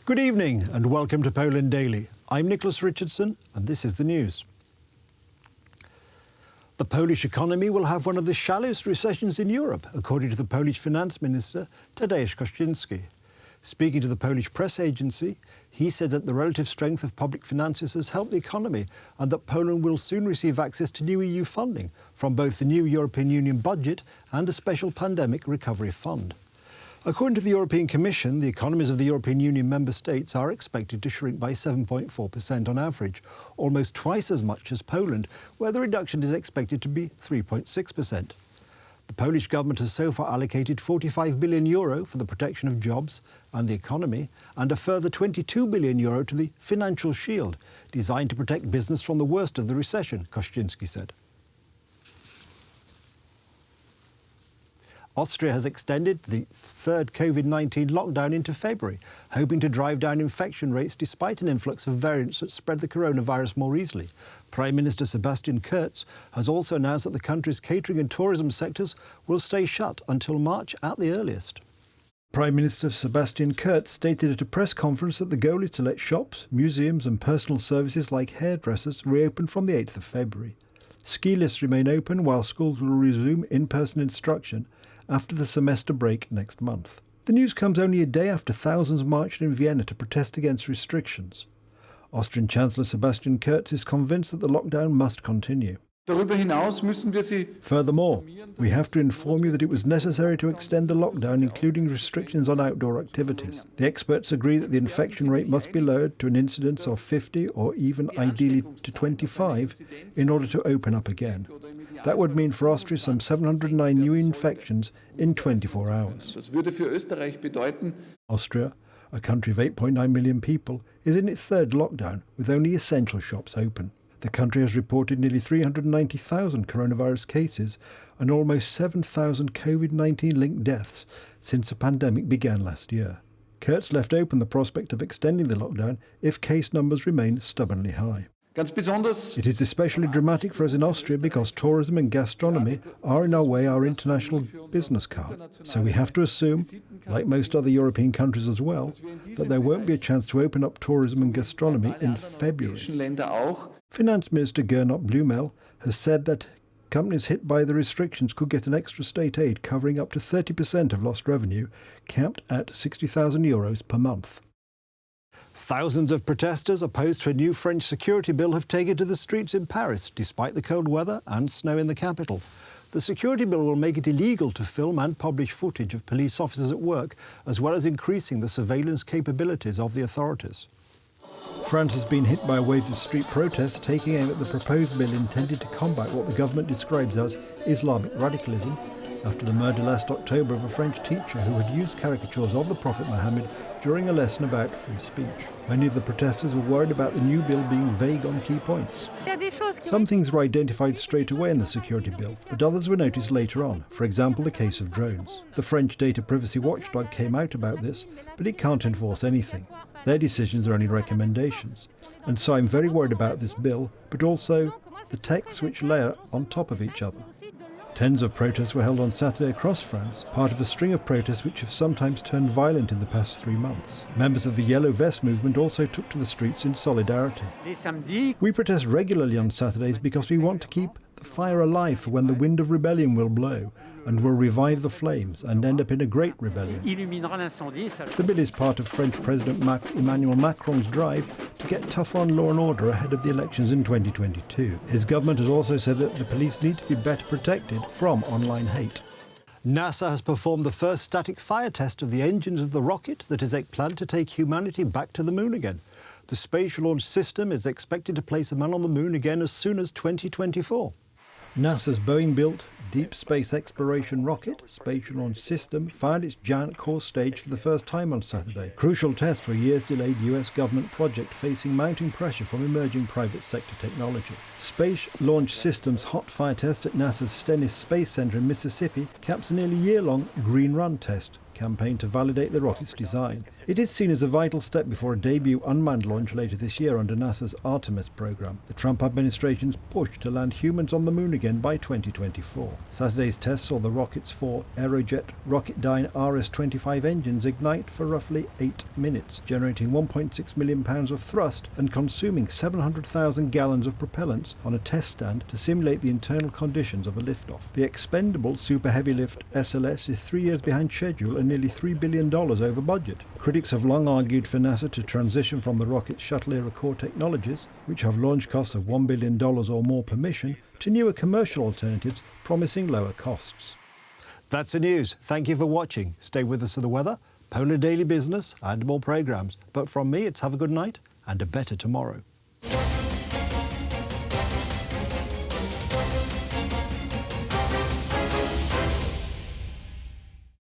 Good evening and welcome to Poland Daily. I'm Nicholas Richardson and this is the news. The Polish economy will have one of the shallowest recessions in Europe, according to the Polish Finance Minister Tadeusz Koscinski. Speaking to the Polish press agency, he said that the relative strength of public finances has helped the economy and that Poland will soon receive access to new EU funding from both the new European Union budget and a special pandemic recovery fund. According to the European Commission, the economies of the European Union member states are expected to shrink by 7.4% on average, almost twice as much as Poland, where the reduction is expected to be 3.6%. The Polish government has so far allocated €45 billion for the protection of jobs and the economy, and a further €22 billion to the financial shield, designed to protect business from the worst of the recession, Koscinski said. Austria has extended the third COVID-19 lockdown into February, hoping to drive down infection rates despite an influx of variants that spread the coronavirus more easily. Prime Minister Sebastian Kurz has also announced that the country's catering and tourism sectors will stay shut until March at the earliest. Prime Minister Sebastian Kurz stated at a press conference that the goal is to let shops, museums and personal services like hairdressers reopen from the 8th of February. Ski lifts remain open while schools will resume in-person instruction after the semester break next month. The news comes only a day after thousands marched in Vienna to protest against restrictions. Austrian Chancellor Sebastian Kurz is convinced that the lockdown must continue. Furthermore, we have to inform you that it was necessary to extend the lockdown, including restrictions on outdoor activities. The experts agree that the infection rate must be lowered to an incidence of 50 or even ideally to 25 in order to open up again. That would mean for Austria some 709 new infections in 24 hours. Austria, a country of 8.9 million people, is in its third lockdown with only essential shops open. The country has reported nearly 390,000 coronavirus cases and almost 7,000 COVID-19 linked deaths since the pandemic began last year. Kurz left open the prospect of extending the lockdown if case numbers remain stubbornly high. It is especially dramatic for us in Austria because tourism and gastronomy are in our way our international business card. So we have to assume, like most other European countries as well, that there won't be a chance to open up tourism and gastronomy in February. Finance Minister Gernot Blumel has said that companies hit by the restrictions could get an extra state aid covering up to 30% of lost revenue, capped at €60,000 per month. Thousands of protesters opposed to a new French security bill have taken to the streets in Paris, despite the cold weather and snow in the capital. The security bill will make it illegal to film and publish footage of police officers at work, as well as increasing the surveillance capabilities of the authorities. France has been hit by a wave of street protests taking aim at the proposed bill intended to combat what the government describes as Islamic radicalism, after the murder last October of a French teacher who had used caricatures of the Prophet Muhammad during a lesson about free speech. Many of the protesters were worried about the new bill being vague on key points. Some things were identified straight away in the security bill, but others were noticed later on, for example the case of drones. The French data privacy watchdog came out about this, but it can't enforce anything. Their decisions are only recommendations. And so I'm very worried about this bill, but also the texts which layer on top of each other. Tens of protests were held on Saturday across France, part of a string of protests which have sometimes turned violent in the past 3 months. Members of the Yellow Vest movement also took to the streets in solidarity. We protest regularly on Saturdays because we want to keep the fire alive for when the wind of rebellion will blow and will revive the flames and end up in a great rebellion. The bill is part of French President Emmanuel Macron's drive to get tough on law and order ahead of the elections in 2022. His government has also said that the police need to be better protected from online hate. NASA has performed the first static fire test of the engines of the rocket that is planned to take humanity back to the moon again. The Space Launch System is expected to place a man on the moon again as soon as 2024. NASA's Boeing-built Deep Space Exploration rocket, Space Launch System, fired its giant core stage for the first time on Saturday. Crucial test for a years-delayed US government project facing mounting pressure from emerging private sector technology. Space Launch System's hot fire test at NASA's Stennis Space Center in Mississippi caps a nearly year-long green run test, campaign to validate the rocket's design. It is seen as a vital step before a debut unmanned launch later this year under NASA's Artemis program, the Trump administration's push to land humans on the moon again by 2024. Saturday's test saw the rocket's 4 Aerojet Rocketdyne RS-25 engines ignite for roughly 8 minutes, generating 1.6 million pounds of thrust and consuming 700,000 gallons of propellants on a test stand to simulate the internal conditions of a liftoff. The expendable Super Heavy Lift SLS is 3 years behind schedule and nearly $3 billion over budget. Critics have long argued for NASA to transition from the rocket's shuttle-era core technologies, which have launch costs of $1 billion or more per mission, to newer commercial alternatives promising lower costs. That's the news. Thank you for watching. Stay with us for the weather, Polar Daily Business and more programmes. But from me, it's have a good night and a better tomorrow.